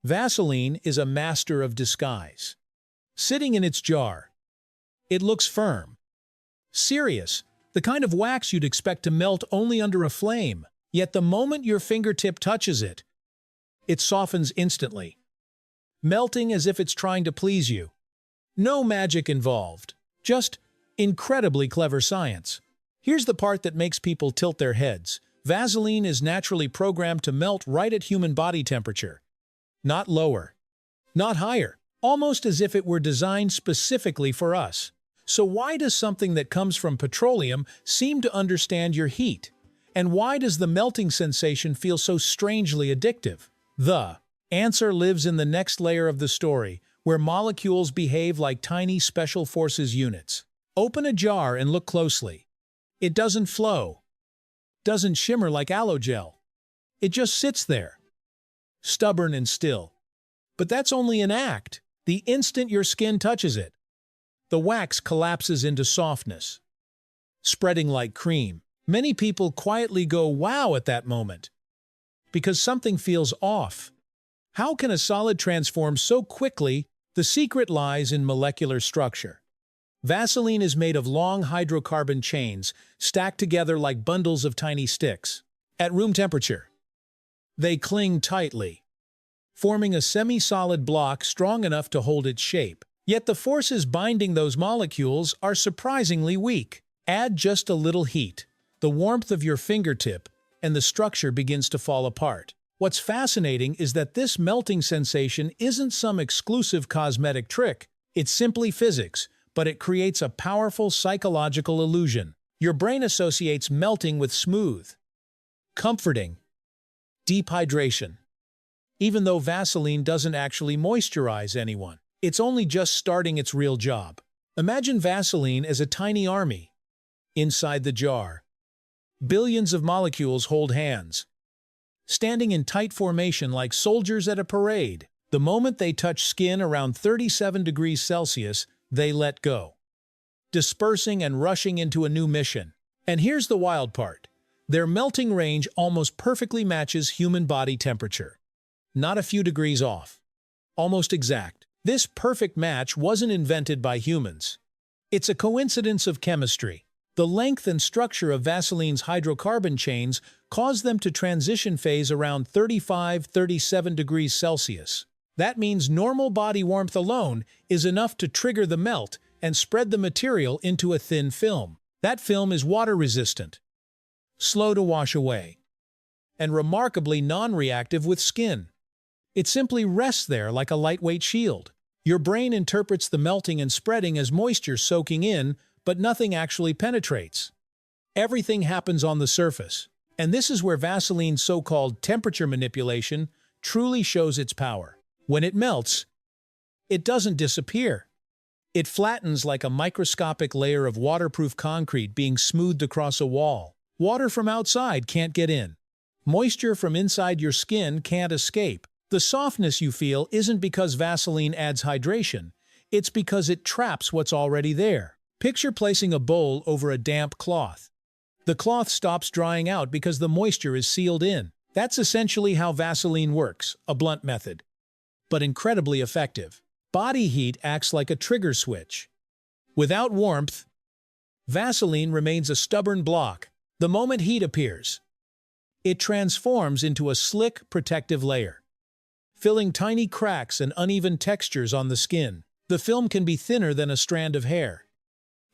Vaseline is a master of disguise. Sitting in its jar, it looks firm, serious, the kind of wax you'd expect to melt only under a flame. Yet the moment your fingertip touches it, it softens instantly, melting as if it's trying to please you. No magic involved, just incredibly clever science. Here's the part that makes people tilt their heads. Vaseline is naturally programmed to melt right at human body temperature. Not lower, not higher, almost as if it were designed specifically for us. So why does something that comes from petroleum seem to understand your heat? And why does the melting sensation feel so strangely addictive? The answer lives in the next layer of the story, where molecules behave like tiny special forces units. Open a jar and look closely. It doesn't flow, doesn't shimmer like aloe gel. It just sits there, stubborn and still. But that's only an act. The instant your skin touches it, the wax collapses into softness, spreading like cream. Many people quietly go wow at that moment, because something feels off. How can a solid transform so quickly? The secret lies in molecular structure. Vaseline is made of long hydrocarbon chains stacked together like bundles of tiny sticks. At room temperature, they cling tightly, forming a semi-solid block strong enough to hold its shape. Yet the forces binding those molecules are surprisingly weak. Add just a little heat, the warmth of your fingertip, and the structure begins to fall apart. What's fascinating is that this melting sensation isn't some exclusive cosmetic trick. It's simply physics, but it creates a powerful psychological illusion. Your brain associates melting with smooth, comforting, deep hydration. Even though Vaseline doesn't actually moisturize anyone, it's only just starting its real job. Imagine Vaseline as a tiny army. Inside the jar, billions of molecules hold hands, standing in tight formation like soldiers at a parade. The moment they touch skin around 37 degrees Celsius, they let go, dispersing and rushing into a new mission. And here's the wild part. Their melting range almost perfectly matches human body temperature. Not a few degrees off. Almost exact. This perfect match wasn't invented by humans. It's a coincidence of chemistry. The length and structure of Vaseline's hydrocarbon chains cause them to transition phase around 35–37 degrees Celsius. That means normal body warmth alone is enough to trigger the melt and spread the material into a thin film. That film is water-resistant, slow to wash away, and remarkably non-reactive with skin. It simply rests there like a lightweight shield. Your brain interprets the melting and spreading as moisture soaking in, but nothing actually penetrates. Everything happens on the surface. And this is where Vaseline's so-called temperature manipulation truly shows its power. When it melts, it doesn't disappear. It flattens like a microscopic layer of waterproof concrete being smoothed across a wall. Water from outside can't get in. Moisture from inside your skin can't escape. The softness you feel isn't because Vaseline adds hydration. It's because it traps what's already there. Picture placing a bowl over a damp cloth. The cloth stops drying out because the moisture is sealed in. That's essentially how Vaseline works, a blunt method, but incredibly effective. Body heat acts like a trigger switch. Without warmth, Vaseline remains a stubborn block. The moment heat appears, it transforms into a slick, protective layer, filling tiny cracks and uneven textures on the skin. The film can be thinner than a strand of hair,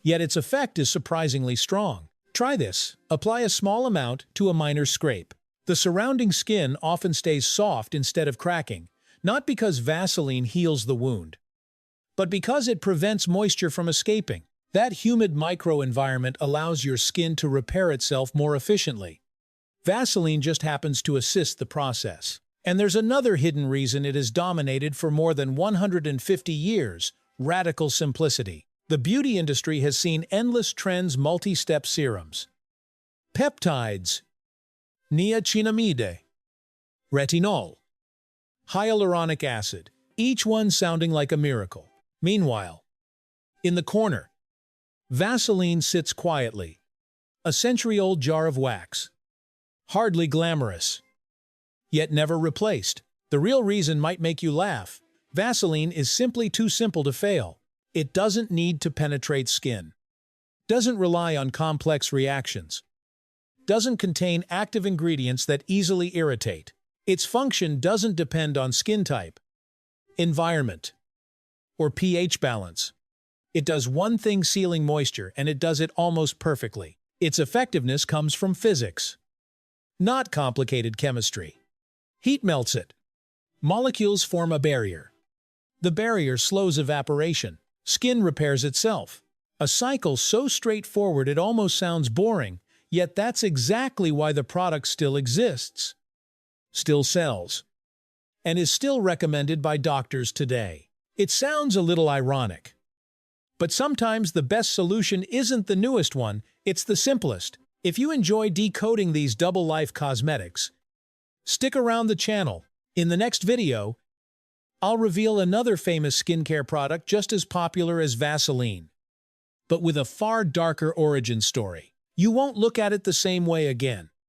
yet its effect is surprisingly strong. Try this. Apply a small amount to a minor scrape. The surrounding skin often stays soft instead of cracking, not because Vaseline heals the wound, but because it prevents moisture from escaping. That humid microenvironment allows your skin to repair itself more efficiently. Vaseline just happens to assist the process. And there's another hidden reason it has dominated for more than 150 years: radical simplicity. The beauty industry has seen endless trends: multi-step serums, peptides, niacinamide, retinol, hyaluronic acid, each one sounding like a miracle. Meanwhile, in the corner, Vaseline sits quietly, a century-old jar of wax, hardly glamorous, yet never replaced. The real reason might make you laugh. Vaseline is simply too simple to fail. It doesn't need to penetrate skin. Doesn't rely on complex reactions. Doesn't contain active ingredients that easily irritate. Its function doesn't depend on skin type, environment, or pH balance. It does one thing: sealing moisture, and it does it almost perfectly. Its effectiveness comes from physics, not complicated chemistry. Heat melts it. Molecules form a barrier. The barrier slows evaporation. Skin repairs itself. A cycle so straightforward it almost sounds boring, yet that's exactly why the product still exists, still sells, and is still recommended by doctors today. It sounds a little ironic, but sometimes the best solution isn't the newest one, it's the simplest. If you enjoy decoding these double-life cosmetics, stick around the channel. In the next video, I'll reveal another famous skincare product just as popular as Vaseline, but with a far darker origin story. You won't look at it the same way again.